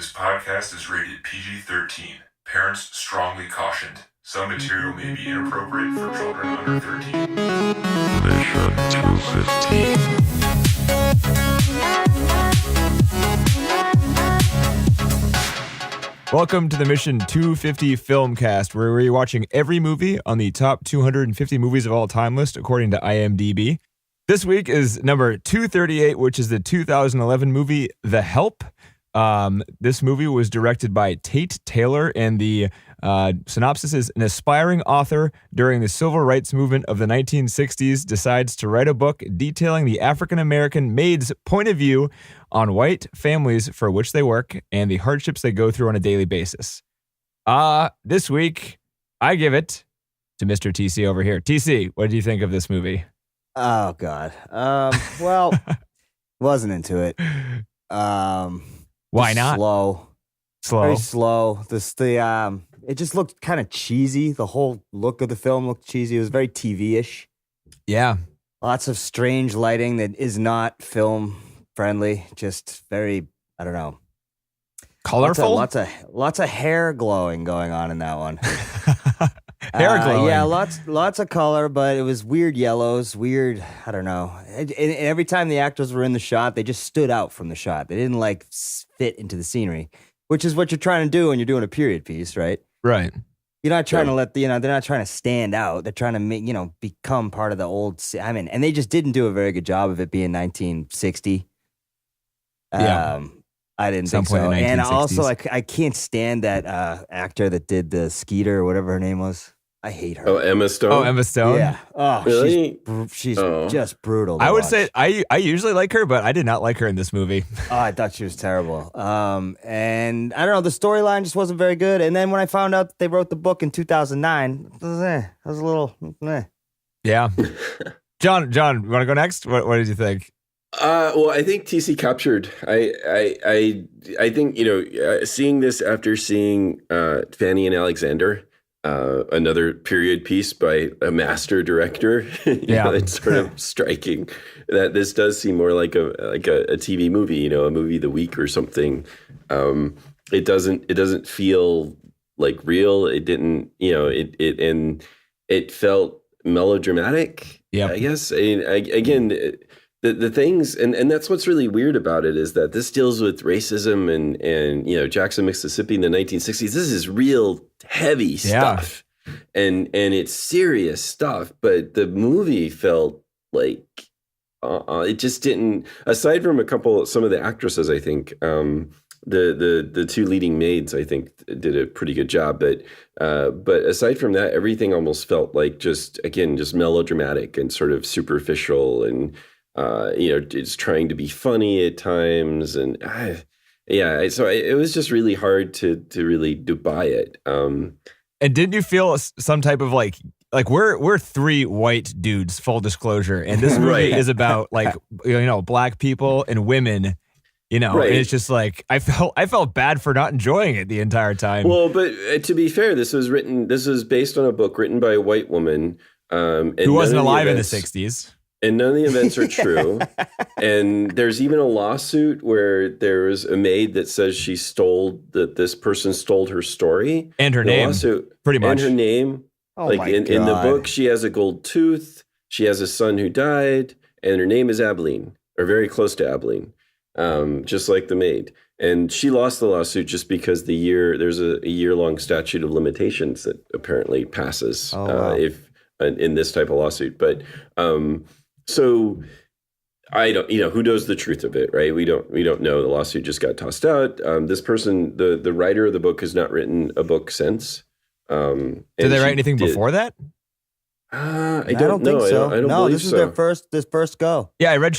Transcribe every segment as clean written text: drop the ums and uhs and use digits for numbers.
This podcast is rated PG-13. Parents strongly cautioned. Some material may be inappropriate for children under 13. Mission 215. Welcome to the Mission 250 Filmcast, where we're watching every movie on the top 250 movies of all time list, according to IMDb. This week is number 238, which is the 2011 movie The Help. This movie was directed by Tate Taylor, and the synopsis is: an aspiring author during the civil rights movement of the 1960s decides to write a book detailing the African-American maids' point of view on white families for which they work and the hardships they go through on a daily basis. This week, I give it to Mr. TC over here. TC, what do you think of this movie? Oh, God. Well, wasn't into it. Why not? Slow. Very slow. It just looked kind of cheesy. The whole look of the film looked cheesy. It was very TV-ish. Yeah. Lots of strange lighting that is not film friendly. Just very, I don't know. Colorful? Lots of hair glowing going on in that one. Hair glowing. Yeah, lots of color, but it was weird yellows, weird, I don't know. And every time the actors were in the shot, they just stood out from the shot. They didn't like fit into the scenery, which is what you're trying to do when you're doing a period piece, right? Right. You're not trying to they're not trying to stand out. They're trying to make, become part of the old, and they just didn't do a very good job of it being 1960. Yeah. I didn't Some think point so. in the 1960s. And also, I can't stand that actor that did the Skeeter or whatever her name was. I hate her. Oh, Emma Stone? Oh, Emma Stone? Yeah. Oh, Really? she's just brutal to I would watch. say I usually like her, but I did not like her in this movie. Oh, I thought she was terrible. And I don't know, the storyline just wasn't very good. And then when I found out that they wrote the book in 2009, I was a little, Yeah. John, you want to go next? What did you think? Well, I think TC captured. I think, seeing this after seeing Fanny and Alexander, another period piece by a master director, it's sort of striking that this does seem more like a TV movie, a movie of the week or something. It doesn't feel like real. It didn't, it felt melodramatic. Yeah, I guess. Again. The things, and that's what's really weird about it, is that this deals with racism and Jackson, Mississippi in the 1960s. This is real heavy stuff, and it's serious stuff. But the movie felt like it just didn't. Aside from some of the actresses, I think the two leading maids, I think, did a pretty good job. But aside from that, everything almost felt like just melodramatic and sort of superficial and. It's trying to be funny at times, and so it was just really hard to really buy it. And didn't you feel some type of like we're three white dudes, full disclosure, and this movie is about black people and women. And it's just like I felt bad for not enjoying it the entire time. Well, but to be fair, this was based on a book written by a white woman who wasn't alive in the 60s. And none of the events are true. And there's even a lawsuit where there's a maid that says this person stole her story. And her name. Lawsuit, pretty much. And her name. Oh, my God. In the book, she has a gold tooth. She has a son who died. And her name is Abilene, or very close to Abilene, just like the maid. And she lost the lawsuit just because there's a year-long statute of limitations that apparently passes in this type of lawsuit. But so I don't, who knows the truth of it, right? We don't know. The lawsuit just got tossed out. This person, the writer of the book, has not written a book since. Did they write anything before that? I don't think so. I don't believe this is their first go. Yeah, I read.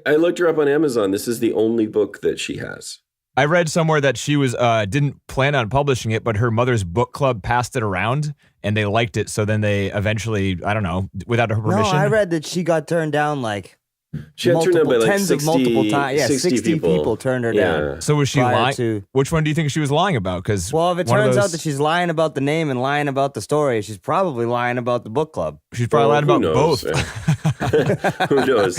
I looked her up on Amazon. This is the only book that she has. I read somewhere that she was didn't plan on publishing it, but her mother's book club passed it around, and they liked it. So then they eventually, I don't know, without her permission. No, I read that she got turned down like She got turned down by like tens 60, of multiple times. Yeah, 60 people turned her down. So was she prior lying? to- Which one do you think she was lying about? Because Well, if it turns out that she's lying about the name and lying about the story, she's probably lying about the book club. she's probably lying Who about knows? both. Who knows?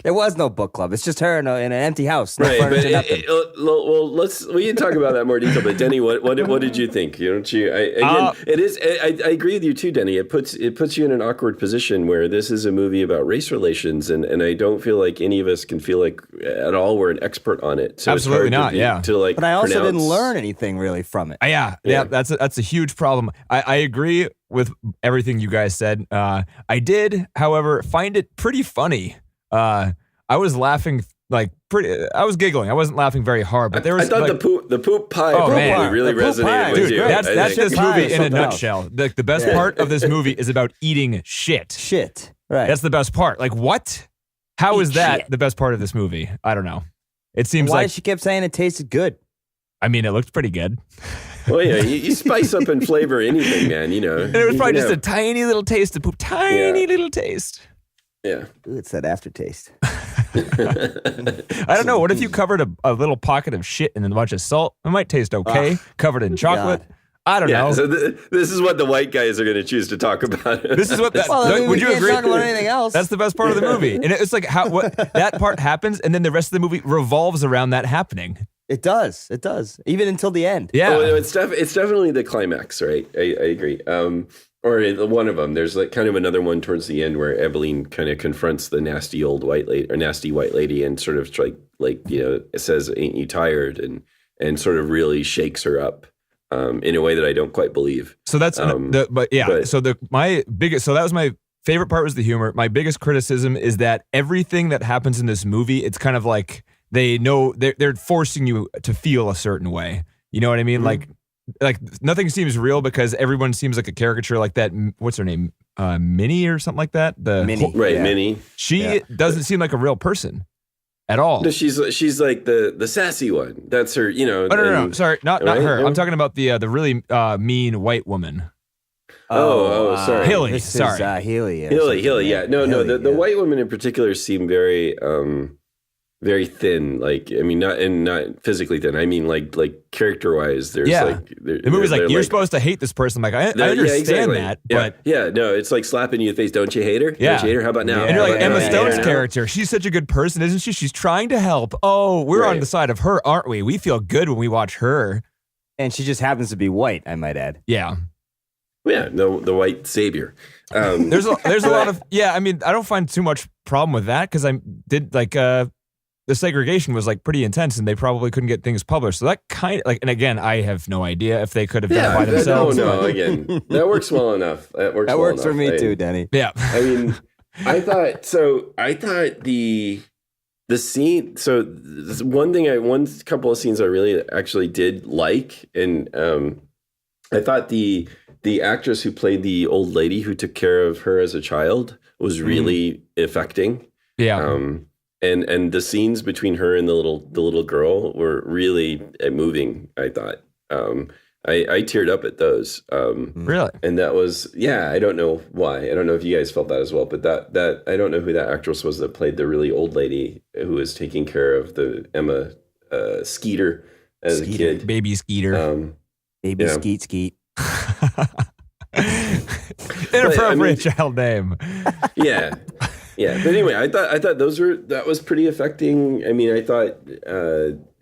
There was no book club. It's just her in an empty house. No Right, but furniture, nothing. well, we can talk about that in more detail. But Denny, what did you think? You know, it is. I agree with you too, Denny. It puts you in an awkward position where this is a movie about race relations, and I don't feel like any of us can feel like at all we're an expert on it. So Absolutely it's hard not, to like. But I also pronounce. didn't learn anything really from it. Yeah, that's a huge problem. I agree with everything you guys said. I did, however, find it pretty funny. I was laughing I was giggling. I wasn't laughing very hard, but there was. I thought the poop pie Oh, man. probably really The poop resonated pie. with dude, you. that's this Pie movie is in a something else. nutshell. The best part of this movie is about eating shit. Shit. Right. That's the best part. Like, what? How is Eat that shit. the best part of this movie? I don't know. It seems Why like, she kept saying it tasted good. I mean, it looked pretty good. Well, yeah, you spice up and flavor anything, man. You know, And it was probably You just know. a tiny little taste of poop. Tiny little taste. Yeah. Ooh, it's that aftertaste. I don't know. What if you covered a little pocket of shit and a bunch of salt? It might taste okay. Covered in chocolate. God. I don't Yeah, know. so this is what the white guys are going to choose to talk about. This is what that. Well, I mean, would we you can't agree? talk about anything else. That's the best part of the movie, and it's like what that part happens, and then the rest of the movie revolves around that happening. It does. It does. Even until the end. Yeah, Oh, it's definitely the climax, right? I agree. Or one of them. There's like kind of another one towards the end where Eveline kind of confronts the nasty white lady and sort of like it says, "Ain't you tired?" and sort of really shakes her up. In a way that I don't quite believe. so that's so that was my favorite part was the humor. My biggest criticism is that everything that happens in this movie, it's kind of like they know they're forcing you to feel a certain way. You know what I mean? Mm-hmm. Like nothing seems real because everyone seems like a caricature. Like that, what's her name? Minnie or something like that. Minnie. Right, Yeah. Minnie. She doesn't seem like a real person at all. No, she's like the sassy one. That's her. You know. Oh, no. Sorry, not Right? her. No? I'm talking about the really mean white woman. Sorry. Hilly, This sorry. is Healy. or Hilly. something, Yeah. No. Hilly, The yeah. white women in particular seem very very thin. Like, I mean, not physically thin. I mean, like character wise, there's The movie's like, you're supposed to hate this person. I'm like, I understand that, but no, it's like slapping you in the face. Don't you hate her? Yeah. Don't you hate her? How about now? and you're like How about Emma now? Stone's You know? character. She's such a good person, isn't she? She's trying to help. Oh, we're on Right. the side of her, aren't we? We feel good when we watch her. And she just happens to be white, I might add. Yeah. Yeah, the white savior. There's a lot of I mean, I don't find too much problem with that because I did like the segregation was like pretty intense and they probably couldn't get things published. So that kind of like, and again, I have no idea if they could have done it by themselves. No, again, that works well enough. That works. That well works for enough. me too, Denny. Yeah. I mean, I thought the scene. So this one couple of scenes I really actually did like, and I thought the actress who played the old lady who took care of her as a child was really affecting. Yeah. And the scenes between her and the little girl were really moving, I thought. I teared up at those. Really? And that was, I don't know why. I don't know if you guys felt that as well, but that I don't know who that actress was that played the really old lady who was taking care of the Emma Skeeter as a kid. Baby Skeeter. Baby Yeah. Skeet. Inappropriate child name. Yeah. Yeah, but anyway, I thought that was pretty affecting. I mean, I thought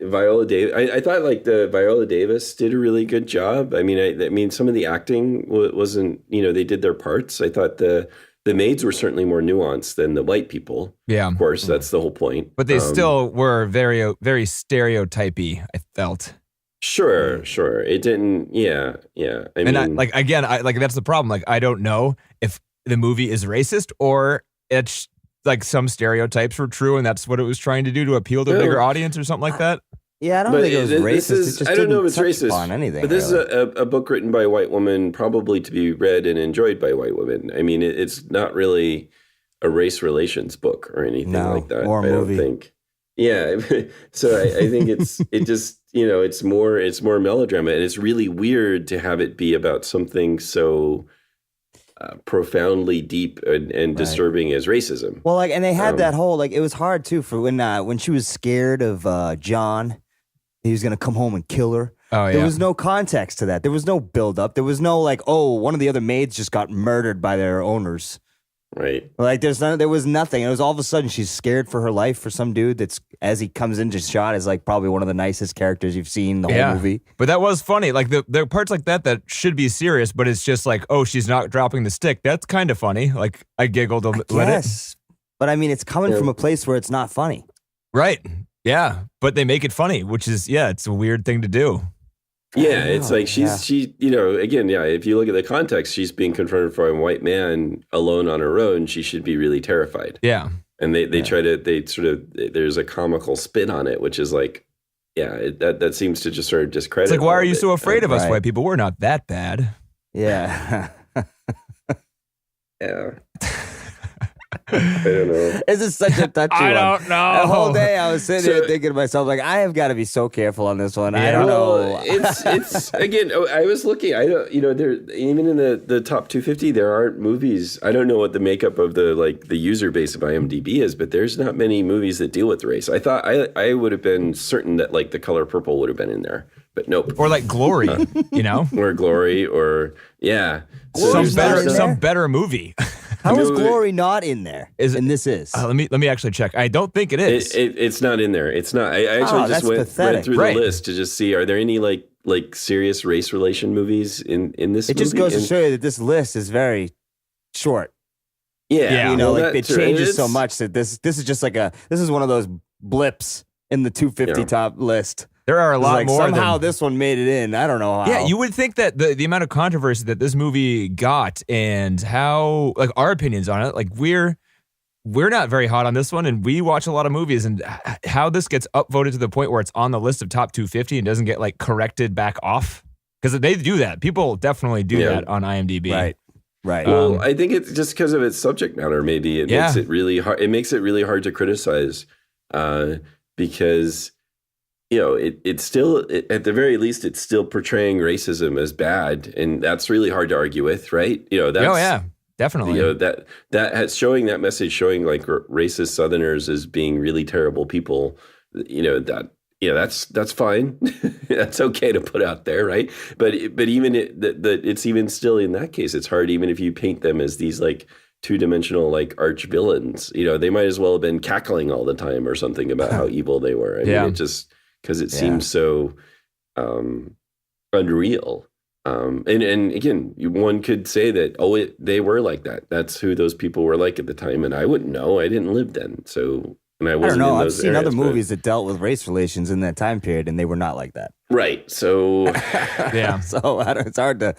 Viola Davis. I thought like the Viola Davis did a really good job. I mean, some of the acting wasn't. They did their parts. I thought the maids were certainly more nuanced than the white people. Yeah, of course, that's the whole point. But they still were very, very stereotypy. I felt. Sure. It didn't. Yeah. I mean, that's the problem. Like, I don't know if the movie is racist or it's like some stereotypes were true and that's what it was trying to do to appeal to a bigger audience or something like that. Yeah, I don't think it was racist. I don't know if it's racist on anything. But this is a book written by a white woman, probably to be read and enjoyed by white women. I mean, it's not really a race relations book or anything like that. Or a movie. I don't think. Yeah, so I think it's more melodrama, and it's really weird to have it be about something so profoundly deep and disturbing as racism. Well, like, and they had that whole, like, it was hard too for when she was scared of John, he was gonna come home and kill her. Oh, yeah. There was no context to that. There was no build up. There was no like, oh, one of the other maids just got murdered by their owners. Right. Like there was nothing. It was all of a sudden she's scared for her life for some dude that's, as he comes into shot, is like probably one of the nicest characters you've seen the whole movie. But that was funny. Like the parts like that should be serious, but it's just like, oh, she's not dropping the stick. That's kind of funny. Like I giggled a little. Yes. But I mean, it's coming from a place where it's not funny. Right. Yeah. But they make it funny, which is, it's a weird thing to do. Yeah, it's like she, again, if you look at the context, she's being confronted by a white man alone on her own. She should be really terrified. Yeah. And they there's a comical spin on it, which is like, that seems to just sort of discredit. It's like, why are you so afraid of us white people? We're not that bad. Yeah. Yeah. I don't know. This is such a touchy one. I don't know. The whole day I was sitting here thinking to myself, like, I have got to be so careful on this one. I don't know. It's again, I was looking, I don't, there, even in the top 250, there aren't movies. I don't know what the makeup of the user base of IMDb is, but there's not many movies that deal with race. I thought I would have been certain that like The Color Purple would have been in there, but nope. Or like Glory, or Glory, or some better movie. How is Glory not in there? This is. Let me actually check. I don't think it is. It's not in there. It's not. I actually just went through the list to just see, are there any like serious race relation movies in this movie? It just goes to show you that this list is very short. Yeah. It changes so much that this is just like this is one of those blips in the 250 top list. There are a lot more. Somehow this one made it in. I don't know how. Yeah, you would think that the amount of controversy that this movie got and how, like, our opinions on it, like, we're not very hot on this one, and we watch a lot of movies, and how this gets upvoted to the point where it's on the list of top 250 and doesn't get, like, corrected back off. Because they do that. People definitely do that on IMDb. Right. Well, I think it's just because of its subject matter, maybe. It makes it really hard. It makes it really hard to criticize because... it's still, at the very least, it's still portraying racism as bad, and that's really hard to argue with, right? That's, definitely. That has showing that message, showing like racist Southerners as being really terrible people. That's fine. That's okay to put out there, right? But even it's even still in that case, it's hard even if you paint them as these like two-dimensional like arch villains. They might as well have been cackling all the time or something about how evil they were. I mean, it just. Because it seems so unreal. And again, one could say that, they were like that. That's who those people were like at the time. And I wouldn't know. I didn't live then. So, and I wasn't I don't know. in those I've seen areas, other movies that dealt with race relations in that time period, and they were not like that. Right. So, yeah. So it's hard to,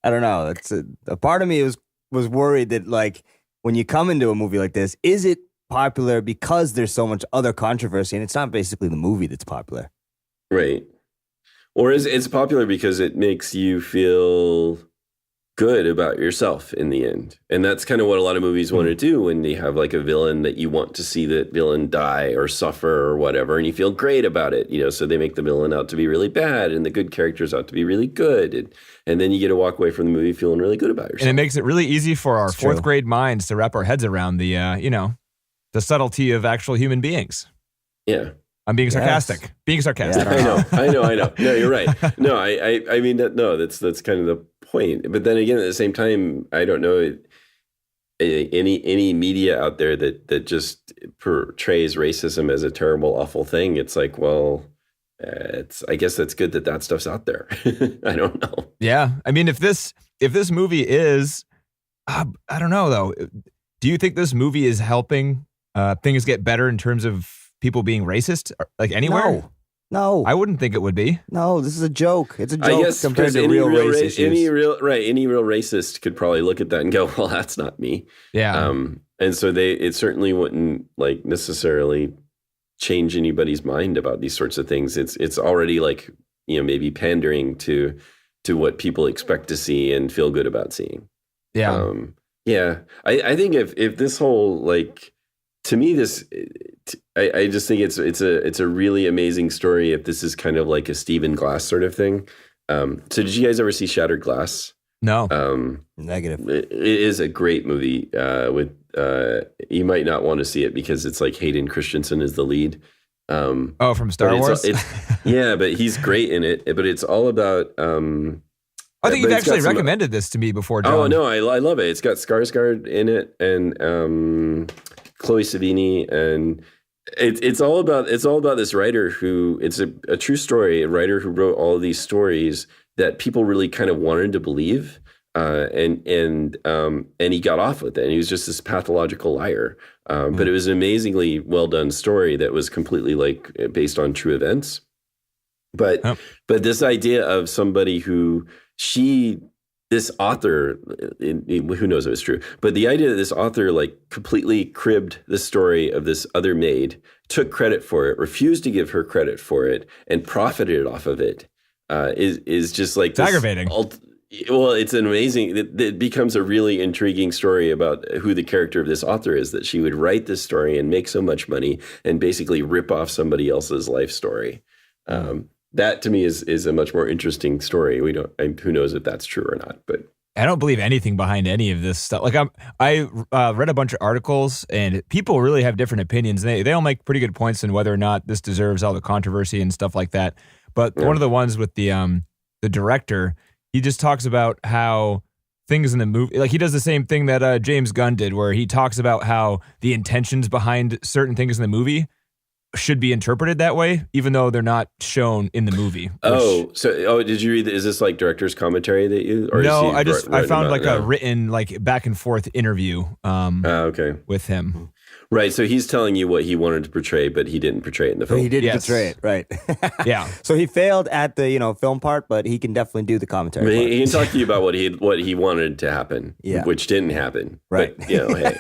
I don't know. It's a part of me was worried that, like, when you come into a movie like this, is it popular because there's so much other controversy, and it's not basically the movie that's popular, right? Or is it's popular because it makes you feel good about yourself in the end, and that's kind of what a lot of movies want to do when they have like a villain that you want to see that villain die or suffer or whatever, and you feel great about it, so they make the villain out to be really bad and the good characters out to be really good, and then you get to walk away from the movie feeling really good about yourself. And it makes it really easy for our fourth grade minds to wrap our heads around the subtlety of actual human beings. Yeah. I'm being sarcastic. Yes. Being sarcastic. Yeah, I know. No, you're right. No, I mean, that's kind of the point. But then again, at the same time, I don't know any media out there that just portrays racism as a terrible, awful thing. It's like, well, I guess that's good that stuff's out there. I don't know. Yeah. I mean, if this movie is, I don't know though. Do you think this movie is helping things get better in terms of people being racist, like anywhere? No. I wouldn't think it would be. No, this is a joke. It's a joke, I guess, compared to any real race issues. Any real racist could probably look at that and go, well, that's not me. Yeah. And so it certainly wouldn't like necessarily change anybody's mind about these sorts of things. It's already like, maybe pandering to what people expect to see and feel good about seeing. Yeah. Yeah. I think if this whole, like, to me, I just think it's a really amazing story if this is kind of like a Stephen Glass sort of thing. So did you guys ever see Shattered Glass? No. Negative. It is a great movie. You might not want to see it because it's like Hayden Christensen is the lead. From Star Wars? Yeah, but he's great in it. But it's all about... I think you've actually recommended this to me before, John. Oh, no, I love it. It's got Skarsgård in it and Chloe Sevigny, and it's all about this writer who, it's a true story, a writer who wrote all of these stories that people really kind of wanted to believe, and he got off with it, and he was just this pathological liar. But it was an amazingly well done story that was completely like based on true events. But this idea of somebody who this author, who knows if it's true, but the idea that this author like completely cribbed the story of this other maid, took credit for it, refused to give her credit for it, and profited off of it, is just like aggravating. Well, it's an amazing. It becomes a really intriguing story about who the character of this author is. That she would write this story and make so much money and basically rip off somebody else's life story. That to me is a much more interesting story. Who knows if that's true or not, but I don't believe anything behind any of this stuff. Like I read a bunch of articles, and people really have different opinions. They all make pretty good points on whether or not this deserves all the controversy and stuff like that. But one of the ones with the director, he just talks about how things in the movie, like he does the same thing that James Gunn did, where he talks about how the intentions behind certain things in the movie should be interpreted that way, even though they're not shown in the movie. Did you read? Is this like director's commentary that you? Or no, I found like a written like back and forth interview. With him. Right, so he's telling you what he wanted to portray, but he didn't portray it in the film. He didn't portray it, right? Yeah. So he failed at the film part, but he can definitely do the commentary. But he can talk to you about what he wanted to happen, which didn't happen. Right. But, hey.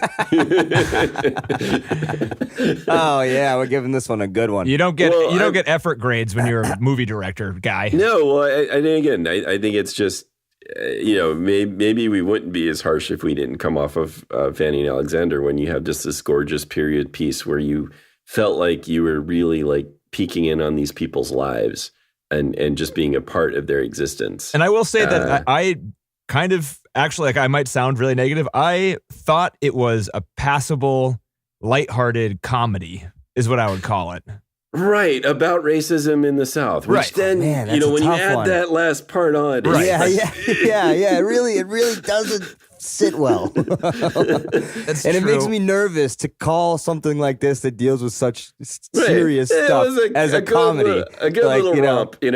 Oh yeah, we're giving this one a good one. You don't get effort grades when you're a movie director, guy. No, well, I think it's just. Maybe we wouldn't be as harsh if we didn't come off of Fanny and Alexander, when you have just this gorgeous period piece where you felt like you were really like peeking in on these people's lives and just being a part of their existence. And I will say that I kind of actually, like, I might sound really negative. I thought it was a passable, lighthearted comedy is what I would call it. Right, about racism in the South. Which then, when you add that last part on, right. It really doesn't sit well. That's and true. it makes me nervous to call something like this that deals with such serious stuff as a comedy. A good little romp, It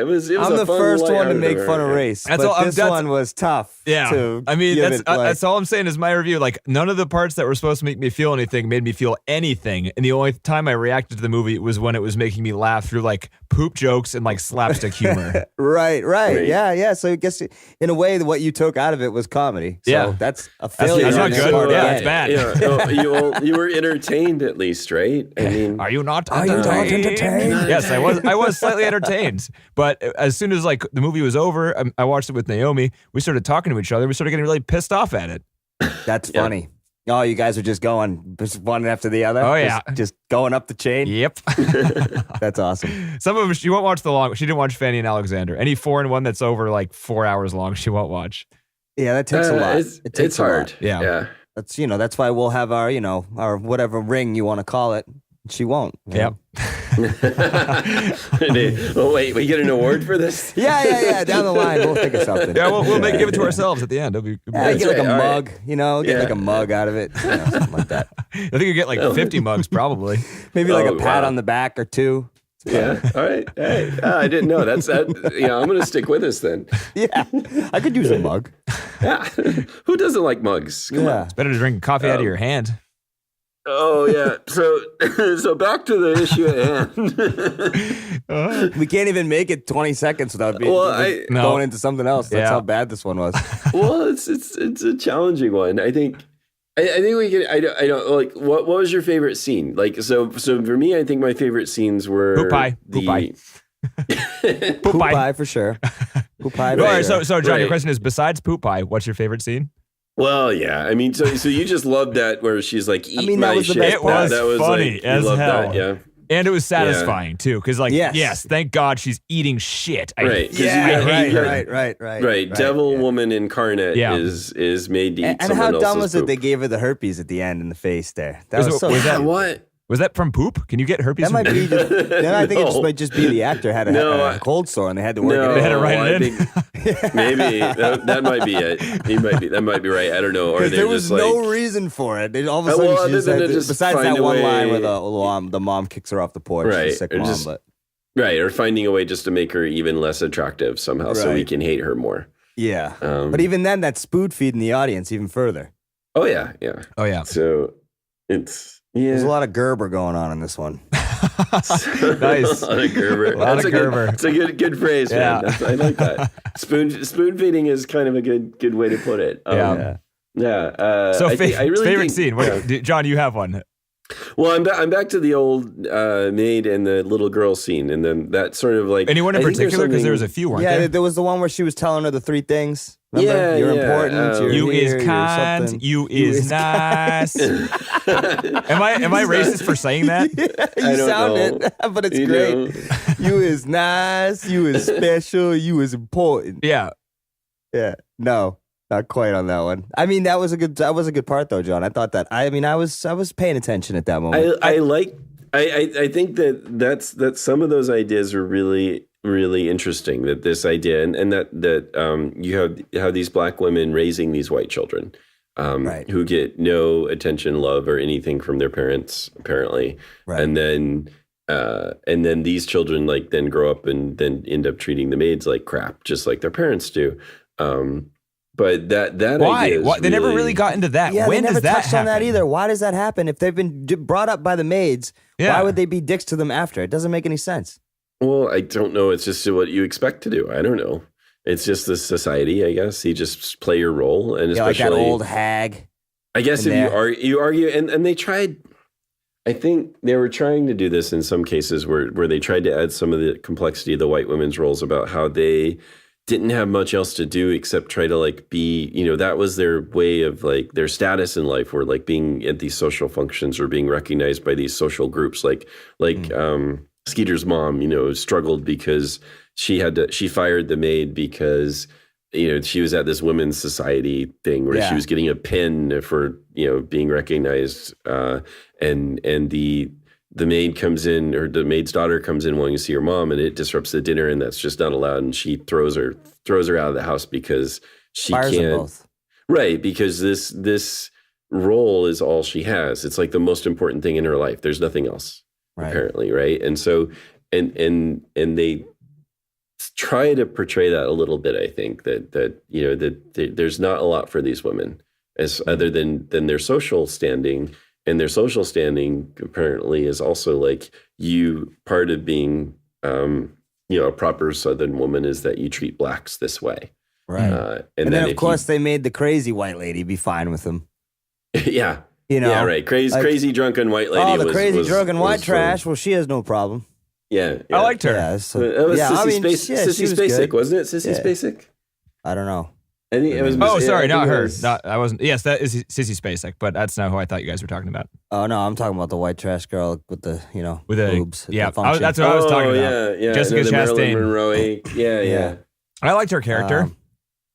was I'm the first one to make fun of race, this one was tough. Yeah, I mean, that's all I'm saying is my review. Like, none of the parts that were supposed to make me feel anything made me feel anything, and the only time I reacted to the movie was when it was making me laugh through like poop jokes and like slapstick humor. Right. Yeah. So I guess in a way, what you took out of it was comedy. So that's a failure. That's not good. Yeah, it's bad. You were entertained at least, right? I mean, are you not entertained? Yes, I was slightly entertained. But as soon as like the movie was over, I watched it with Naomi. We started talking to each other. We started getting really pissed off at it. That's funny. Oh, you guys are just going one after the other? Oh, yeah. Just going up the chain? Yep. That's awesome. Some of them, she won't watch she didn't watch Fanny and Alexander. Any foreign one that's over like 4 hours long, she won't watch. Yeah, that takes a lot. It takes hard. A lot. Yeah. That's why we'll have our whatever ring you want to call it. She won't. Yep. Oh, wait, we get an award for this? Yeah. Down the line, we'll think of something. Yeah, we'll give it to ourselves at the end. It'll be get like a mug, get like a mug out of it, something like that. I think you get like 50 mugs probably. Maybe like a pat on the back or two. Yeah. All right. Hey, I didn't know. That's that. I'm going to stick with this then. Yeah. I could use a mug. Yeah. Who doesn't like mugs? Come on. It's better to drink coffee out of your hand. Oh yeah. So back to the issue at hand. We can't even make it 20 seconds without going into something else. That's how bad this one was. Well, it's a challenging one. I think we can. I don't like. What was your favorite scene? Like, so for me, I think my favorite scenes were Poop pie for sure. Poop pie. All right, so John, your question is, besides poop pie, what's your favorite scene? Well, yeah. I mean, so you just loved that where she's like, "Eat my that was the shit." best part. It was funny as hell. Yeah. And it was satisfying too, because yes, thank God she's eating shit. Right. Right. Devil woman incarnate is made to eat and someone else's how dumb was it poop. they gave her the herpes at the end in the face there? That was so that what? Was that from poop? Can you get herpes? That might be. Then I think it just might just be the actor had a cold sore and they had to work it. They had to write it in. Maybe that might be it. That might be right. I don't know. Or there was no reason for it. All of a sudden, she just besides that one line where the mom kicks her off the porch, right? The sick mom, right, or finding a way just to make her even less attractive somehow, so we can hate her more. Yeah, but even then, that's spoon feeding the audience even further. Oh yeah. So it's. Yeah. There's a lot of Gerber going on in this one. Nice. A lot of Gerber. That's a Gerber. It's a good phrase, man. I like that. Spoon feeding is kind of a good way to put it. Yeah. So I really favorite think, scene. John, you have one. Well, I'm back to the old maid and the little girl scene, and then that sort of like anyone in particular, because there was a few, weren't there? Yeah, there was the one where she was teling her the three things. Remember? You're important. You here, is kind. You is nice. Am I racist for saying that? You sound it, but it's great. You is nice. You is special. You is important. Yeah. No. Not quite on that one. I mean, that was a good part though, John. I thought that. I mean, I was paying attention at that moment. I think that some of those ideas are really, really interesting. That this idea and that you have these black women raising these white children, who get no attention, love, or anything from their parents, apparently, and then these children then grow up and then end up treating the maids like crap, just like their parents do. But that why? idea is they never really got into that. Yeah, when they never does that touched happen? on that either. Why does that happen? If they've been brought up by the maids, why would they be dicks to them after? It doesn't make any sense. Well, I don't know. It's just what you expect to do. I don't know. It's just the society, I guess. You just play your role, and especially like that old hag. I guess if you argue, and they tried. I think they were trying to do this in some cases where they tried to add some of the complexity of the white women's roles about how they didn't have much else to do except try to be, that was their way of their status in life, or being at these social functions or being recognized by these social groups. Skeeter's mom, struggled because she fired the maid because, she was at this women's society thing where she was getting a pin for, being recognized. And the maid comes in, or the maid's daughter comes in wanting to see her mom, and it disrupts the dinner, and that's just not allowed. And she throws her out of the house because she Fires them can't. both. Right, because this role is all she has. It's the most important thing in her life. There's nothing else, apparently, right? And so, and they try to portray that a little bit. I think that there's not a lot for these women as other than their social standing. And their social standing apparently is also part of being, a proper Southern woman is that you treat blacks this way. Right. And then of course they made the crazy white lady be fine with them. Yeah. Yeah, right. Crazy drunken white lady. Oh, the crazy drunken white trash. Well, she has no problem. Yeah. I liked her. Yeah, that was Sissy Spacek, wasn't it? Sissy Spacek? I don't know. I think it was. Oh, sorry, not her. I wasn't. Yes, that is Sissy Spacek, but that's not who I thought you guys were talking about. Oh no, I'm talking about the white trash girl with the with boobs. Yeah, that's what I was talking about. Yeah, Jessica Chastain. Monroe. Yeah. I liked her character.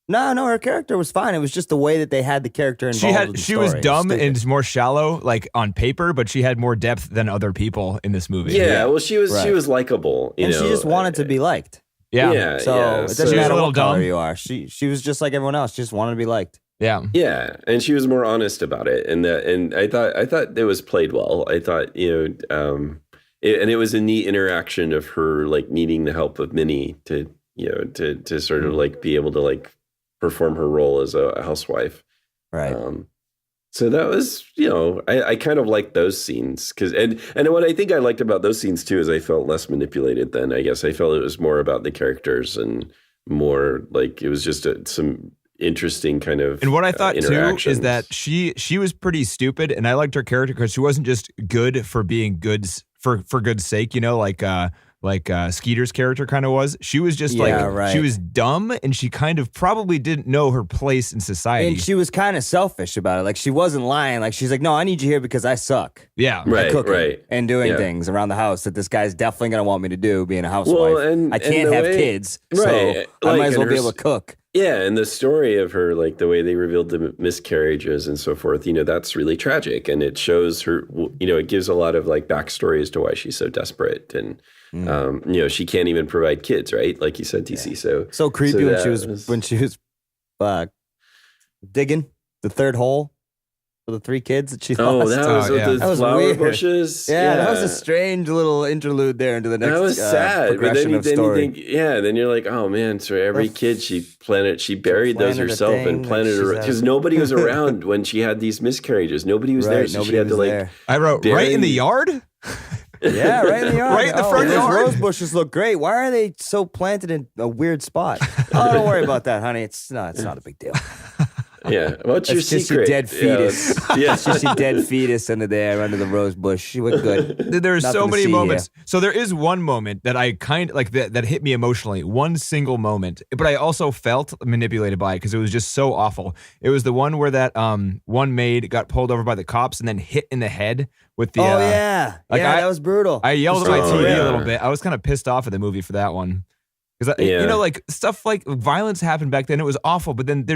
No, her character was fine. It was just the way that they had the character involved. With the she was story. dumb and more shallow, on paper, but she had more depth than other people in this movie. Yeah, well, she was likable, and she just wanted to be liked. Yeah. So it doesn't matter what color dumb. you are. She was just like everyone else. She just wanted to be liked. Yeah. Yeah, and she was more honest about it, and I thought it was played well. I thought and it was a neat interaction of her needing the help of Minnie to sort of be able to perform her role as a housewife. Right. So that was, I kind of liked those scenes and what I think I liked about those scenes too is I felt less manipulated then. I guess I felt it was more about the characters and more it was just some interesting kind of. And what I thought too is that she was pretty stupid, and I liked her character because she wasn't just good for being good for good's sake. like Skeeter's character kind of was. She was just she was dumb, and she kind of probably didn't know her place in society. And she was kind of selfish about it. Like, she wasn't lying. Like, she's like, no, I need you here because I suck. Yeah. Right, Cooking right. and doing things around the house that this guy's definitely going to want me to do, being a housewife. I can't have kids, so I might as well be able to cook. Yeah, and the story of her, like the way they revealed the miscarriages and so forth, that's really tragic. And it shows her, it gives a lot of like backstory as to why she's so desperate. And, she can't even provide kids, right? Like you said, TC. So creepy when she was digging the third hole for the 3 kids that she lost. That was with the flower weird. bushes. Yeah, that was a strange little interlude there into the next. That was sad. Progression of story. Then you're like, oh man, so every kid she buried those herself and planted her because nobody was around when she had these miscarriages. Nobody was there, so she had to like. I wrote right in the yard. Yeah, right in the yard. Right in the front yard. Those rose bushes look great. Why are they so planted in a weird spot? Oh, don't worry about that, honey. It's not a big deal. Yeah, what's your secret? Just your dead fetus. Yeah, it's just your dead fetus under there, under the rose bush. She looked good. There are so many moments. Here. So there is one moment that I kind of like that hit me emotionally. One single moment, but I also felt manipulated by it because it was just so awful. It was the one where that one maid got pulled over by the cops and then hit in the head with the. Oh yeah, that was brutal. I yelled at my TV a little bit. I was kind of pissed off at the movie for that one. Because, like stuff like violence happened back then. It was awful. But then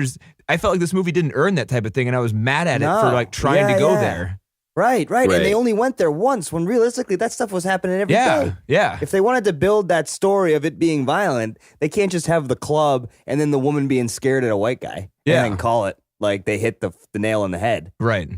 I felt like this movie didn't earn that type of thing. And I was mad at it for like trying to go there. Right. And they only went there once when realistically that stuff was happening every day. Yeah. If they wanted to build that story of it being violent, they can't just have the club and then the woman being scared at a white guy. Yeah. And then call it like they hit the nail on the head. Right.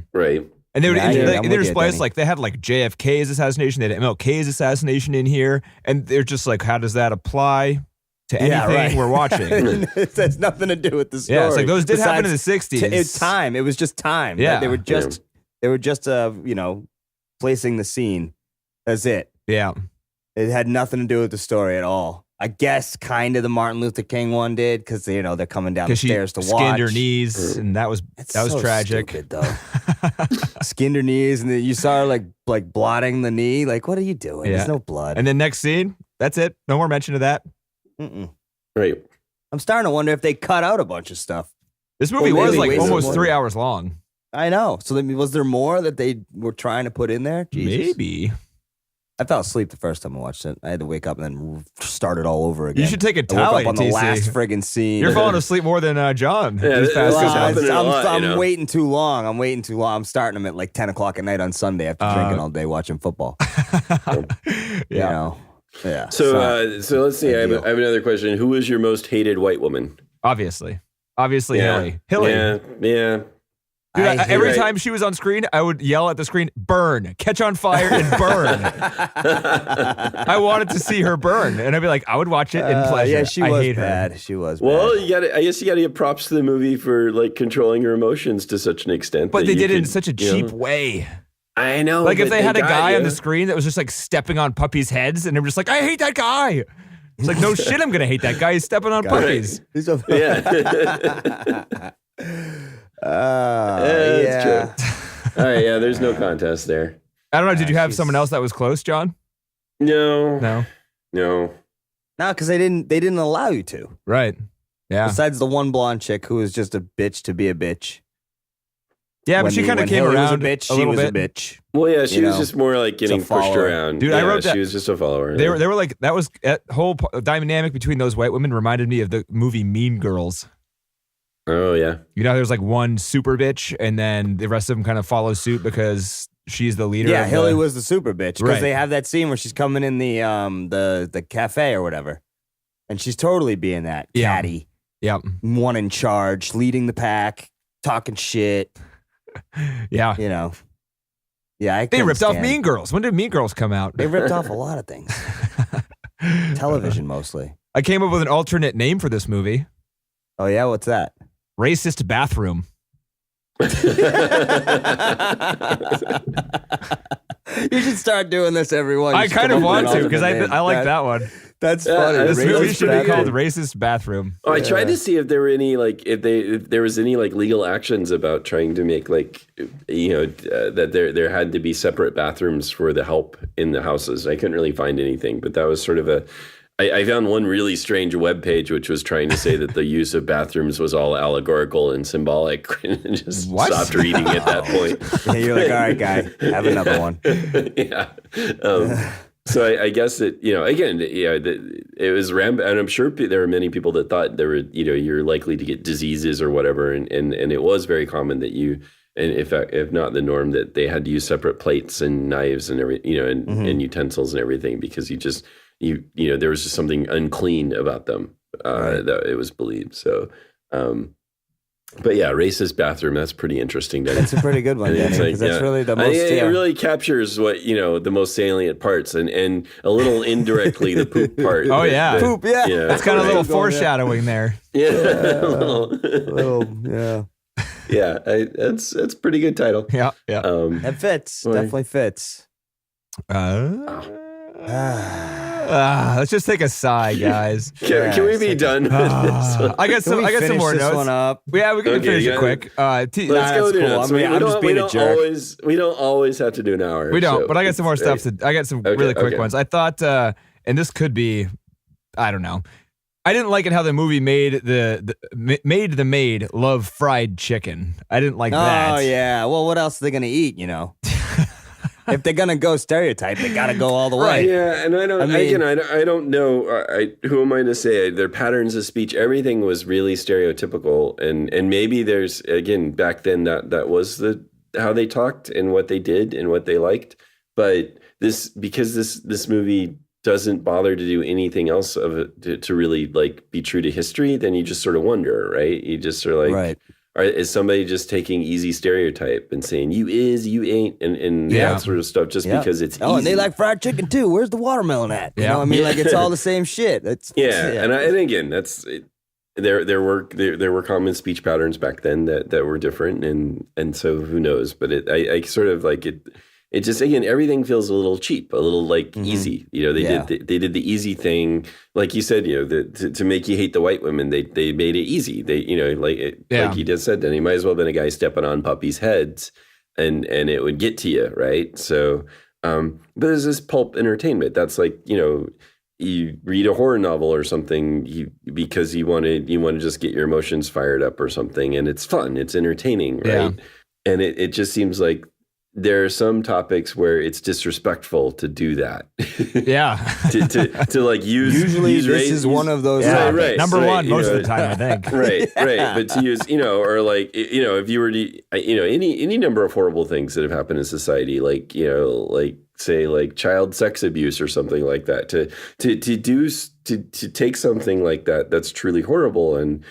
And they would intersplice like they had like JFK's assassination, they had MLK's assassination in here. And they're just like, how does that apply to anything we're watching? It has nothing to do with the story. Yeah, it's like those did happen in the 60s. It's time. It was just time. Yeah. They were just placing the scene. That's it. Yeah. It had nothing to do with the story at all. I guess kind of the Martin Luther King one did because they're coming down the stairs to watch. Skinned her knees, and that was so tragic. Stupid, though. Skinned her knees, and then you saw her like blotting the knee. Like, what are you doing? There's no blood. And then next scene, that's it. No more mention of that. Mm-mm. Right. I'm starting to wonder if they cut out a bunch of stuff. This movie was like almost 3 hours long. I know. So was there more that they were trying to put in there? Jesus. Maybe. I fell asleep the first time I watched it. I had to wake up and then start it all over again. You should take a I tally, woke up on the TC. last friggin' scene. You're falling asleep more than John. Yeah, I'm waiting too long. I'm starting them at like 10 o'clock at night on Sunday after drinking all day watching football. Yeah. Yeah. So let's see. I have another question. Who was your most hated white woman? Obviously, Hilly. Yeah. Dude, every time she was on screen, I would yell at the screen, burn, catch on fire and burn. I wanted to see her burn. And I'd be like, I would watch it in pleasure. Yeah, she was bad. She was bad. Well, I guess you got to give props to the movie for like controlling her emotions to such an extent. But they did it in such a cheap way. I know. Like if they had a guy on the screen that was just like stepping on puppies' heads and they were just like, I hate that guy. It's like, no shit, I'm going to hate that guy. He's stepping on puppies. Yeah. It's true. All right, there's no contest there. I don't know. Did you have someone else that was close, John? No, because they didn't allow you to. Right. Yeah. Besides the one blonde chick who was just a bitch to be a bitch. Yeah, but she kind of came around a little was bit. a bitch. Well, yeah, she was just more like getting pushed around. Dude, I wrote that. She was just a follower. They were like, that was that whole dynamic between those white women reminded me of the movie Mean Girls. Oh, yeah. There's like one super bitch, and then the rest of them kind of follow suit because she's the leader. Yeah, Hilly was the super bitch because Right. they have that scene where she's coming in the cafe or whatever, and she's totally being that catty, one in charge, leading the pack, talking shit. Yeah. They ripped off Mean Girls. When did Mean Girls come out? They ripped off a lot of things. Television mostly. I came up with an alternate name for this movie. Oh yeah, what's that? Racist Bathroom. You should start doing this, everyone. I kind of want to because I like that one. That's Yeah, funny. This Racist movie should be bathroom. called Racist Bathroom. Oh, I tried to see if there were any if there was any legal actions about trying to make that there had to be separate bathrooms for the help in the houses. I couldn't really find anything, but that was sort of I found one really strange webpage which was trying to say that the use of bathrooms was all allegorical and symbolic, and just stopped reading at that point. Yeah, you're like, all right, guy, have another one. Yeah. So I guess that, again, it was and I'm sure there were many people that thought there were, you're likely to get diseases or whatever. And it was very common that and if not the norm, that they had to use separate plates and knives and and utensils and everything, because there was just something unclean about them, that it was believed. So, but yeah, Racist Bathroom, that's pretty interesting. That's a pretty good one, Danny, because that's really the most... It really captures what, the most salient parts, and a little indirectly the poop part. Oh, yeah. Poop, yeah. That's kind of a little foreshadowing there. Yeah. Yeah. Yeah, that's a pretty good title. Yeah, yeah. It fits. Definitely fits. Let's just take a sigh, guys. Can we be done with this one? I got some more this notes. one up? Yeah, we can finish it quick. Let's go through notes. I'm just being a jerk. We don't always have to do an hour. We don't, so but I got some more stuff. I got some really quick okay. ones. I thought, and this could be, I don't know. I didn't like it how the movie made the maid love fried chicken. I didn't like that. Oh, yeah. Well, what else are they going to eat, If they're going to go stereotype, they got to go all the way. Yeah, and I don't know. Who am I to say? Their patterns of speech, everything was really stereotypical, and maybe there's, again, back then that was how they talked and what they did and what they liked. But because this movie doesn't bother to do anything else of it to really be true to history, then you just sort of wonder, right? You just sort of right. Is somebody just taking easy stereotype and saying you ain't and that sort of stuff just because it's easy? And they like fried chicken too. Where's the watermelon at? You know what I mean? It's all the same shit. And again, that's there were common speech patterns back then that were different, and so who knows? But I sort of like it. It just, again, everything feels a little cheap, a little easy. They did the easy thing, like you said. To make you hate the white women, they made it easy. They like you just said, then you might as well have been a guy stepping on puppies' heads, and it would get to you, right? So, but there's this pulp entertainment. That's like you read a horror novel or something because you want to just get your emotions fired up or something, and it's fun, it's entertaining, right? Yeah. And it just seems like there are some topics where it's disrespectful to do that. Yeah. to use. Usually this is one of those. Right. Number one most of the time, I think. Right. But to use, or if you were to, any number of horrible things that have happened in society, say child sex abuse or something like that, to take something like that that's truly horrible and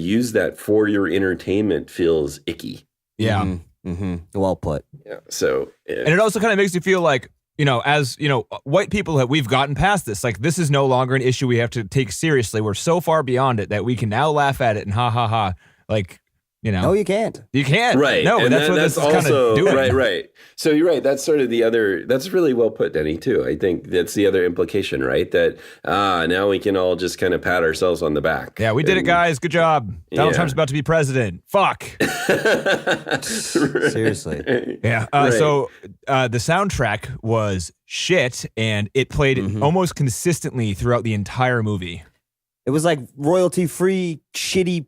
use that for your entertainment feels icky. Yeah. Mm-hmm. Mm-hmm. Well put. Yeah. So, and it also kind of makes you feel like, as white people, we've gotten past this. Like, this is no longer an issue we have to take seriously. We're so far beyond it that we can now laugh at it and ha ha ha. No, you can't. You can't. Right. No, and that's what this is kind of doing. Right. So you're right. That's sort of the other, that's really well put, Denny, too. I think that's the other implication, right? That, now we can all just kind of pat ourselves on the back. Yeah, we did it, guys. Good job. Donald Trump's about to be president. Fuck. Seriously. Yeah. So the soundtrack was shit, and it played almost consistently throughout the entire movie. It was like royalty-free, shitty.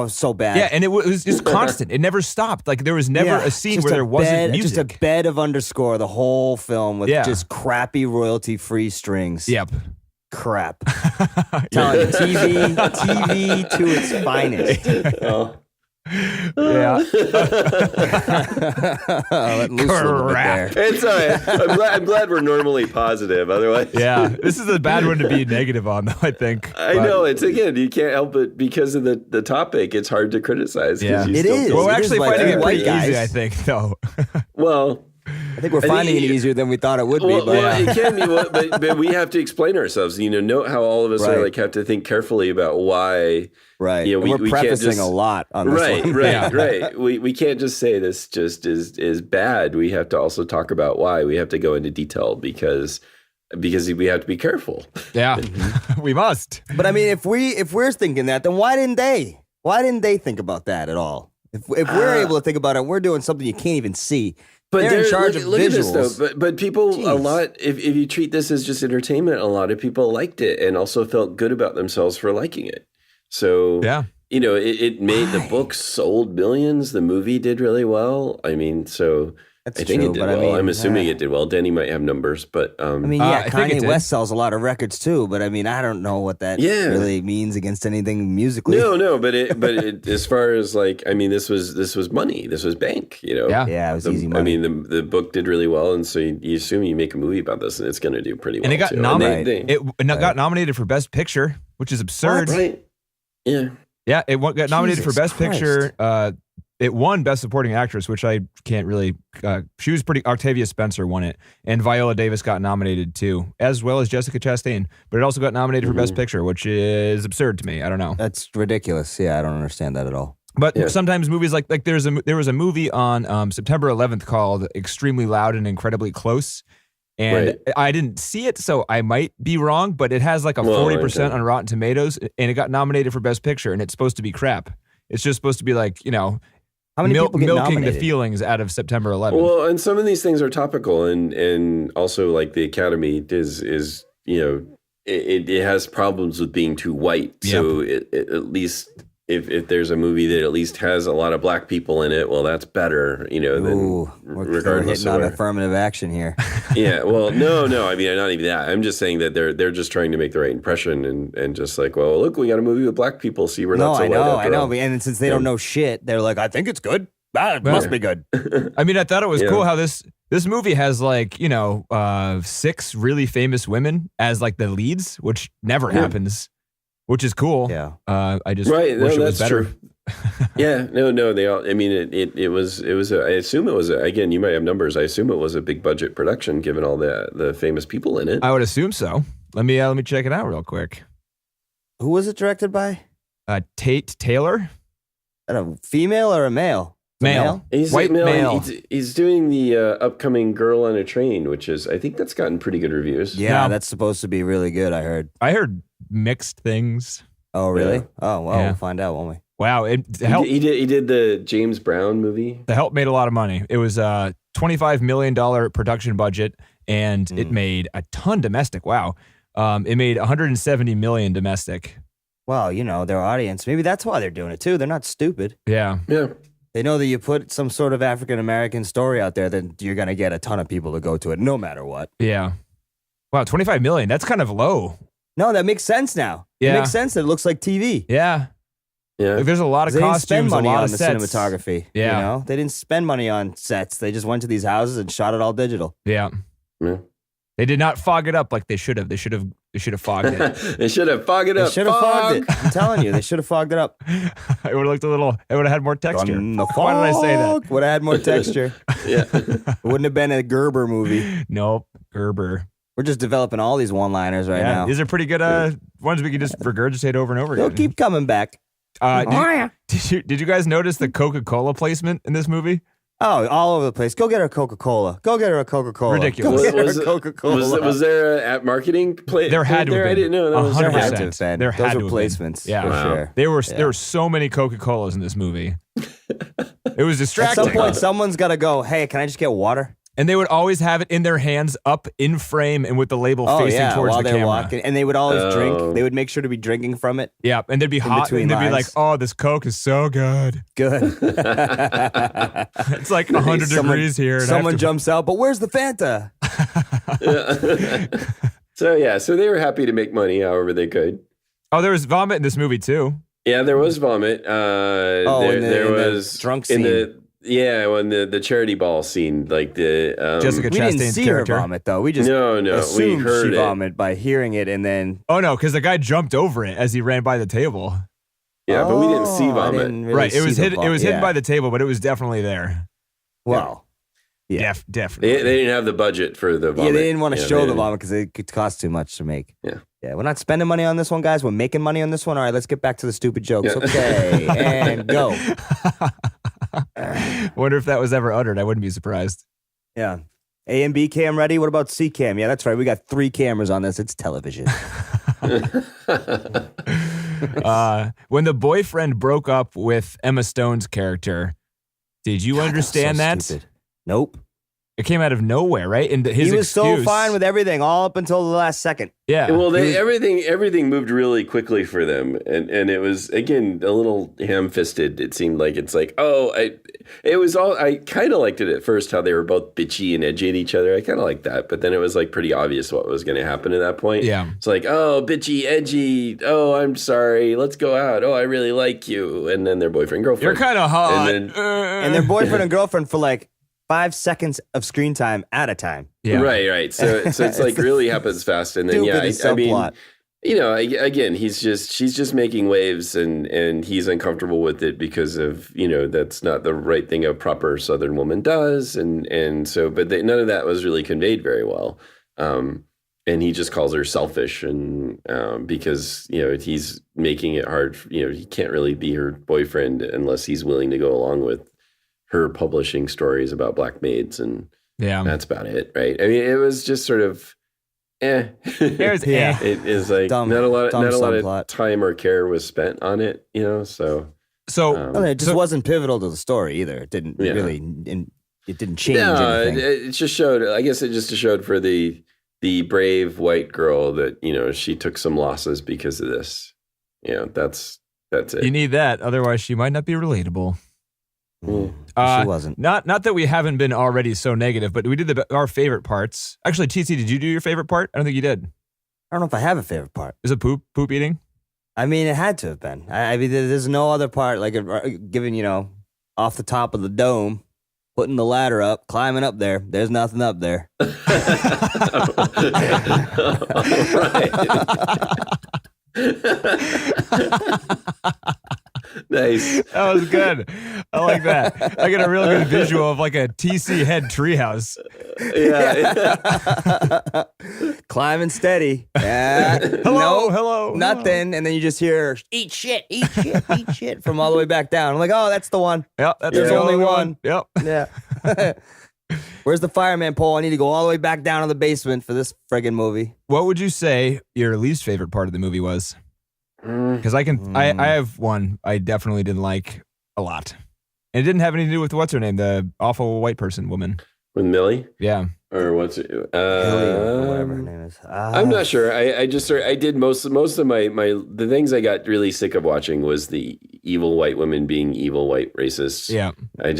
So bad. Yeah, and it was just constant. It never stopped. Like, there was never a scene where there wasn't music. Just a bed of underscore the whole film with just crappy royalty-free strings. Yep. Crap. Telling you, TV to its finest. Yeah. Let loose a little bit there. It's all right. I'm glad we're normally positive. Otherwise, yeah, this is a bad one to be negative on, though, I think. I know. It's, again, you can't help it because of the topic. It's hard to criticize. Yeah, it is. Well, we're actually finding it pretty guys. easy, I think, though. Well, I think we're finding it easier than we thought it would be. Well, it can be, but we have to explain ourselves. Note how all of us are have to think carefully about why. Right. We're prefacing a lot on this one. Right. We can't just say this just is bad. We have to also talk about why. We have to go into detail because because we have to be careful. Yeah, we must. But I mean, if we're thinking that, then why didn't they? Why didn't they think about that at all? If we're able to think about it, we're doing something you can't even see. But they're in charge of look at visuals. this though. But people Jeez. a lot. If you treat this as just entertainment, a lot of people liked it and also felt good about themselves for liking it. So Yeah. It made the book sold millions. The movie did really well. I mean, so That's I think true, it did but well. I mean, I'm assuming it did well. Denny might have numbers, but I mean, I yeah, think it Kanye did. West sells a lot of records too, but I mean, I don't know what that Yeah. really means against anything musically. no, but as far as like, I mean, this was money. This was bank. Yeah. Yeah, it was easy money. I mean, the book did really well, and so you assume you make a movie about this, and it's going to do pretty well. And it got too. nominated. And It got nominated for Best Picture, which is absurd. right? Yeah. Yeah, it got nominated for Jesus Best Picture. It won Best Supporting Actress, which I can't really. She was pretty. Octavia Spencer won it, and Viola Davis got nominated too, as well as Jessica Chastain. But it also got nominated for Best Picture, which is absurd to me. I don't know. That's ridiculous. Yeah, I don't understand that at all. But Yeah. sometimes movies like there was a movie on September 11th called Extremely Loud and Incredibly Close. And Right. I didn't see it, so I might be wrong, but it has like a Well, 40% okay. on Rotten Tomatoes, and it got nominated for Best Picture, and it's supposed to be crap. It's just supposed to be like, How many people get milking nominated? the feelings out of September 11th. Well, and some of these things are topical, and also like the Academy is it has problems with being too white. So it, at least if there's a movie that at least has a lot of black people in it, well, that's better, than Ooh, we're regardless hitting of on where. affirmative action here. Yeah, well, no, I mean, not even that. I'm just saying that they're just trying to make the right impression and just like, well, look, we got a movie with black people. See, we're No, not so I white know. after all. And since they don't know shit, they're like, I think it's good. It must be good. I mean, I thought it was Yeah. cool how this movie has like, 6 really famous women as like the leads, which never happens, which is cool. Yeah. I just Right, wish no, it was that's better. true. Yeah, no, they all. I mean, it was. I assume it was. Again, you might have numbers. I assume it was a big budget production, given all the famous people in it. I would assume so. Let me check it out real quick. Who was it directed by? Tate Taylor, A female or a male? A male. He's White male. He's doing the upcoming Girl on a Train, which is I think that's gotten pretty good reviews. Yeah, Yeah. that's supposed to be really good, I heard. I heard mixed things. Oh, really? Yeah. Oh, well, Yeah. we'll find out, won't we? Wow, He did the James Brown movie. The Help made a lot of money. It was a $25 million production budget, and it made a ton domestic. Wow. It made $170 million domestic. Well, their audience. Maybe that's why they're doing it, too. They're not stupid. Yeah. Yeah. They know that you put some sort of African-American story out there, then you're going to get a ton of people to go to it, no matter what. Yeah. Wow, $25 million. That's kind of low. No, that makes sense now. Yeah. It makes sense that it looks like TV. Yeah. Yeah. Like, there's a lot of They didn't spend costumes, a money lot on of the sets. cinematography. Yeah. They didn't spend money on sets. They just went to these houses and shot it all digital. Yeah. Yeah. They did not fog it up like they should have. They should have fogged it. They should have fogged it They up. should have fogged it. I'm telling you, they should have fogged it up. It would have looked it would have had more texture. On the Why did I say that? Would have had more texture. Yeah. It wouldn't have been a Gerber movie. Nope. Gerber. We're just developing all these one-liners right now. These are pretty good ones we can just regurgitate over and over They'll again. keep coming back. Did you guys notice the Coca-Cola placement in this movie? Oh, all over the place. Go get her a Coca-Cola. Go get her a Coca-Cola. Ridiculous. Go get her a Coca-Cola. Was there at marketing play? There had to there? have I been. didn't know that was 100%. There there. had to have been. There Those had were to have been. placements Yeah. for Wow. sure. There were so many Coca-Colas in this movie. It was At distracting. some point, someone's got to go, hey, can I just get water? And they would always have it in their hands up in frame and with the label facing towards while the they're camera. walking. And they would always Oh. drink. They would make sure to be drinking from it. Yeah, and they'd be hot between and they'd be like, lines. "Oh, this Coke is so good." Good. It's like 100 degrees here. and I have Someone to- jumps out, but where's the Fanta? So they were happy to make money however they could. Oh, there was vomit in this movie too. Yeah, there was vomit. There in the was drunk in scene. when the charity ball scene, like the Jessica We didn't Chastain's see character. her vomit, though. We just No, we assumed heard she it. vomited by hearing it, and then Oh no, because the guy jumped over it as he ran by the table. Yeah, but we didn't see Oh, I vomit. didn't really Right, it was see the hidden. It was hidden yeah. by the table, but it was definitely there. Well, yeah. Definitely. They didn't have the budget for the vomit. Yeah, they didn't want to Yeah, show they the didn't. vomit because it could cost too much to make. Yeah. Yeah, we're not spending money on this one, guys. We're making money on this one. All right, let's get back to the stupid jokes. Yeah. Okay, and go. Wonder if that was ever uttered. I wouldn't be surprised. Yeah. A and B cam ready? What about C cam? Yeah, that's right. We got 3 cameras on this. It's television. When the boyfriend broke up with Emma Stone's character, did you understand that? Stupid. Nope. It came out of nowhere, right? And his He was excuse, so fine with everything, all up until the last second. Yeah. Well, everything moved really quickly for them, and it was again a little ham-fisted. It seemed like it's like, I kind of liked it at first how they were both bitchy and edgy at each other. I kind of liked that, but then it was like pretty obvious what was going to happen at that point. Yeah, it's like, oh, bitchy, edgy. Oh, I'm sorry. Let's go out. Oh, I really like you, and then their boyfriend girlfriend. You're kind of hot, and their boyfriend and girlfriend for like 5 seconds of screen time at a time. Yeah. Right. So it's like really happens fast, and then I mean, again, she's just making waves, and he's uncomfortable with it because of that's not the right thing a proper Southern woman does, and so none of that was really conveyed very well, and he just calls her selfish, and because he's making it hard. He can't really be her boyfriend unless he's willing to go along with her publishing stories about black maids, and that's about it, right? I mean, it was just sort of, It is like Dumb, not a lot subplot. of time or care was spent on it, So it just wasn't pivotal to the story either. It didn't really, it didn't change anything. It just showed. I guess it just showed for the brave white girl that she took some losses because of this. That's it. You need that, otherwise she might not be relatable. She wasn't. Not that we haven't been already so negative, but we did our favorite parts. Actually, TC, did you do your favorite part? I don't think you did. I don't know if I have a favorite part. Is it poop eating? I mean, it had to have been. I mean, there's no other part like giving, off the top of the dome, putting the ladder up, climbing up there. There's nothing up there. Nice. That was good. I like that. I got a real good visual of like a TC head treehouse. Yeah. Climbing steady. Hello. Nothing. And then you just hear, eat shit from all the way back down. I'm like, oh, that's the one. Yep. There's only one. Yep. Yeah. Where's the fireman pole? I need to go all the way back down to the basement for this friggin' movie. What would you say your least favorite part of the movie was? Because I have one I definitely didn't like a lot. And it didn't have anything to do with what's her name, the awful white person woman. With Millie? Yeah. Or what's it? Or whatever her name is. I'm not sure. I did most of my the things I got really sick of watching was the evil white women being evil white racists. Yeah. I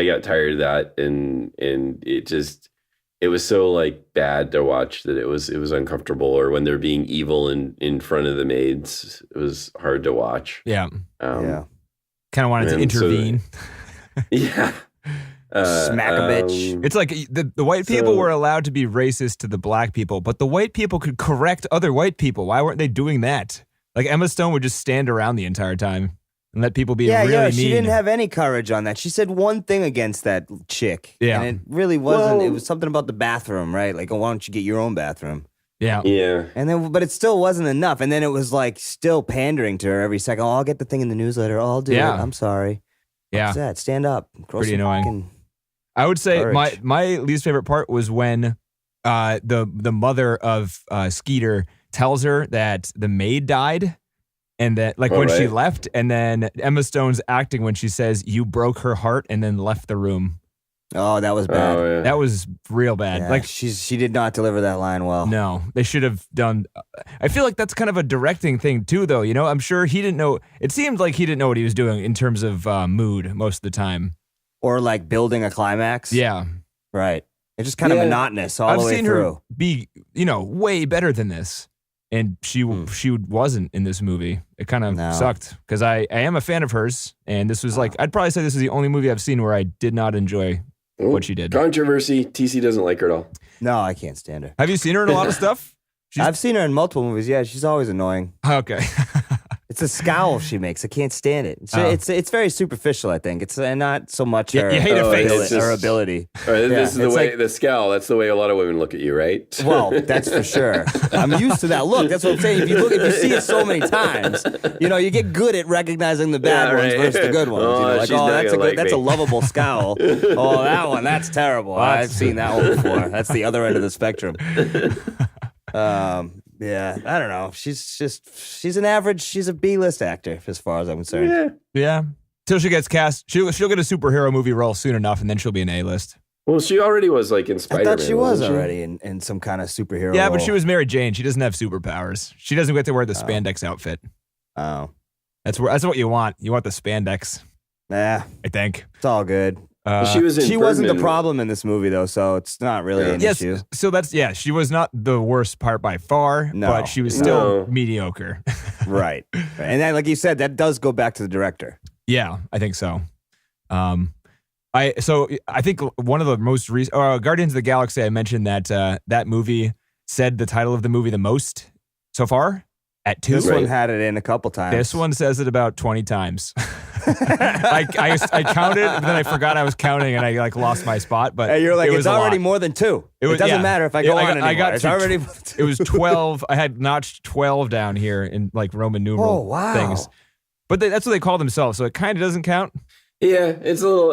got tired of that, and it was so like bad to watch that it was uncomfortable. Or when they're being evil in front of the maids, it was hard to watch. Yeah. Yeah. Kind of wanted to intervene. Yeah. Smack a bitch. It's like the white people were allowed to be racist to the black people, but the white people could correct other white people. Why weren't they doing that? Like Emma Stone would just stand around the entire time and let people be really mean. She didn't have any courage on that. She said one thing against that chick. Yeah. And it really wasn't. It was something about the bathroom, right? Like, oh, why don't you get your own bathroom? Yeah. Yeah. And then, but it still wasn't enough. And then it was like still pandering to her every second. Oh, I'll get the thing in the newsletter. Oh, I'll do it. I'm sorry. Yeah. What's that? Stand up. Pretty annoying. I would say my least favorite part was when the mother of Skeeter tells her that the maid died, and that when she left, and then Emma Stone's acting when she says you broke her heart and then left the room. Oh, that was bad. Oh, yeah. That was real bad. Yeah, like she did not deliver that line well. No, they should have done. I feel like that's kind of a directing thing too, though. I'm sure he didn't know. It seemed like he didn't know what he was doing in terms of mood most of the time. Or like building a climax. Yeah. Right. It's just kind of monotonous all the way through. I've seen her be, way better than this. And she wasn't in this movie. It kind of sucked because I am a fan of hers. And this was I'd probably say this is the only movie I've seen where I did not enjoy what she did. Controversy. TC doesn't like her at all. No, I can't stand her. Have you seen her in a lot of stuff? I've seen her in multiple movies. Yeah, she's always annoying. Okay. It's the scowl she makes. I can't stand it. It's very superficial, I think. It's not so much her, you hate her face. her ability. All right, this is the it's way like- the scowl. That's the way a lot of women look at you, right? Well, that's for sure. I'm used to that look. That's what I'm saying. If you see it so many times, you get good at recognizing the bad ones versus the good ones. She's not gonna like that's me. a lovable scowl. Oh, that one, that's terrible. I've seen that one before. That's the other end of the spectrum. Yeah, I don't know. She's an average. She's a B-list actor as far as I'm concerned. Yeah. Till she gets cast. She'll get a superhero movie role soon enough, and then she'll be an A-list. Well, she already was like in I Spider-Man. thought she was wasn't already in some kind of superhero. Yeah, but role. she was Mary Jane. She doesn't have superpowers. She doesn't get to wear the spandex outfit. Oh, That's what you want. You want the spandex, nah, I think. it's all good. She was in She wasn't the Birdman. problem in this movie, though, so it's not really an Yes. issue. So she was not the worst part by far, No. but she was still No. mediocre. Right. And then, like you said, that does go back to the director. Yeah, I think so. I think one of the most recent Guardians of the Galaxy, I mentioned that that movie said the title of the movie the most so far at 2. This one had it in a couple times. This one says it about 20 times. I counted, but then I forgot I was counting and I lost my spot. But And you're like, it it's was a already lot. more than 2. It doesn't yeah. matter if I go Yeah, on anymore. I got it's to already It was 12. I had notched 12 down here in Roman numeral Oh, wow. things. But that's what they call themselves, so it kind of doesn't count. Yeah, it's a little.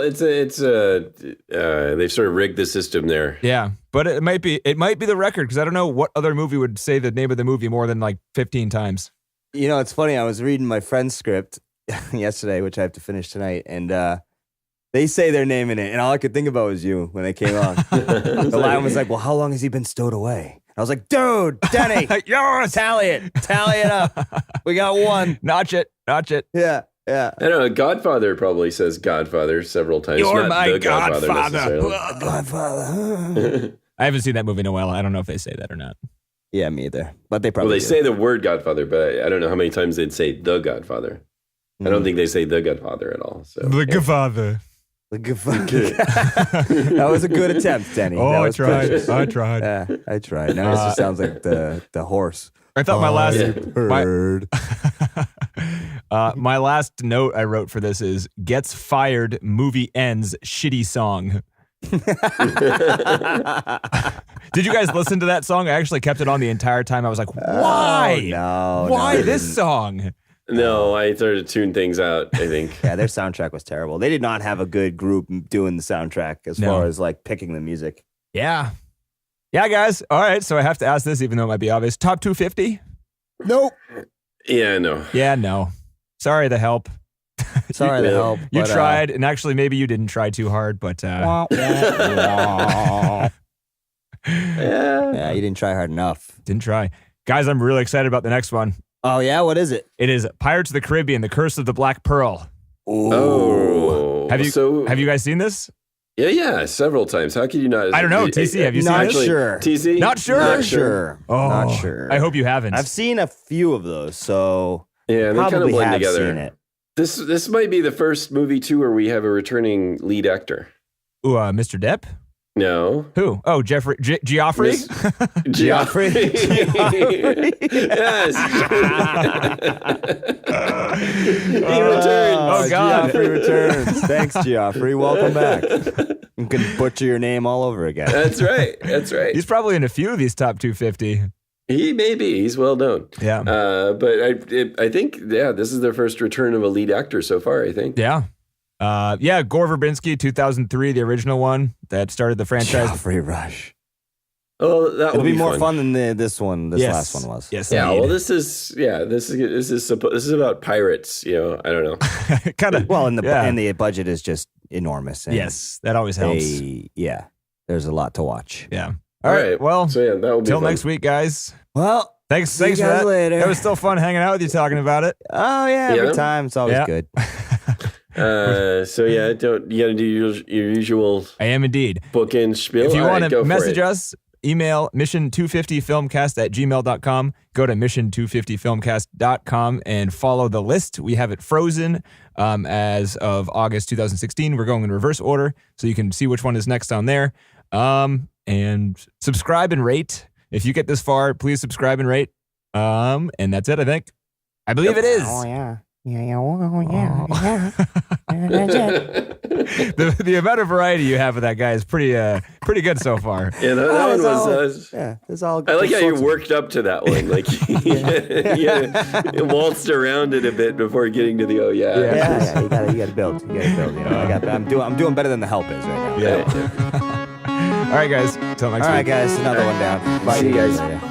They've sort of rigged the system there. Yeah, but it might be the record because I don't know what other movie would say the name of the movie more than 15 times. It's funny. I was reading my friend's script yesterday, which I have to finish tonight, and they say their name in it, and all I could think about was you when they came on. The line was like, "Well, how long has he been stowed away?" I was like, "Dude, Denny, Yours! tally it up. We got one." Notch it. Yeah. I don't know. Godfather probably says Godfather several times. You're not my the Godfather Godfather. necessarily. Godfather. I haven't seen that movie in a while. I don't know if they say that or not. Yeah, me either. But they Well, probably they do. say the word Godfather, but I don't know how many times they'd say the Godfather. I don't think they say the Godfather at all. So Godfather. The Godfather. That was a good attempt, Denny. Oh, That I was tried. precious. I tried. Yeah, I tried. Now it just sounds like the horse. I thought my last Bird. my last note I wrote for this is gets fired, movie ends, shitty song. Did you guys listen to that song? I actually kept it on the entire time. I was like, why? No. Why no. this song? No, I started to tune things out, I think. Yeah, their soundtrack was terrible. They did not have a good group doing the soundtrack as No. far as picking the music. Yeah. Yeah, guys. All right. So I have to ask this, even though it might be obvious. Top 250? Nope. Yeah, no. Yeah, no. Sorry to help. Sorry to help. You but, tried, and actually, maybe you didn't try too hard, but Yeah. Yeah, you didn't try hard enough. didn't try. Guys, I'm really excited about the next one. Oh, yeah? What is it? It is Pirates of the Caribbean: The Curse of the Black Pearl. Oh. Have you guys seen this? Yeah, several times. How could you not? I don't know. TC, have you seen Not it? sure. TC? Not sure? Not sure. Oh, Not sure. I hope you haven't. I've seen a few of those, so Yeah, they kind of probably blend have together. seen it. This might be the first movie too where we have a returning lead actor. Ooh, Mr. Depp? No. Who? Oh, Geoffrey? Miss- Geoffrey. Yes. He returns. Oh, God. Geoffrey returns. Thanks, Geoffrey. Welcome back. You can butcher your name all over again. That's right. That's right. He's probably in a few of these top 250. He may be. He's well known. Yeah. But I think this is their first return of a lead actor so far. I think. Yeah. Gore Verbinski, 2003, the original one that started the franchise. Geoffrey Rush. Oh, that It'll will be more fun than this one. This Yes. last one was. Yes. Yeah. indeed. Well, this is about pirates. I don't know. kind of. Well, and the Yeah. and the budget is just enormous. And Yes, that always helps. there's a lot to watch. Yeah. All right. Well, So that will be till fun. next week, guys. Well, Thanks. See you Thanks for guys that. later. It was still fun hanging out with you, talking about it. oh yeah, every Yeah. time it's always Yeah. good. So you got to do your usual I am indeed. bookend spiel. If you All want right, to go for message it. us, email mission250filmcast@gmail.com. Go to mission250filmcast.com and follow the list. We have it frozen as of August 2016. We're going in reverse order, so you can see which one is next on there. And subscribe and rate. If you get this far, please subscribe and rate. And that's it, I think. I believe it is. Oh yeah. That's it. The amount of variety you have with that guy is pretty good so far. Yeah, that one was. It's all. I like how you worked up to that one. Like, you waltzed around it a bit before getting to the Yeah. You gotta build. You know, I'm doing better than the help is right now. Yeah. All right, guys. Till next week. All right, guys. Another one down. Bye, See you guys. Later.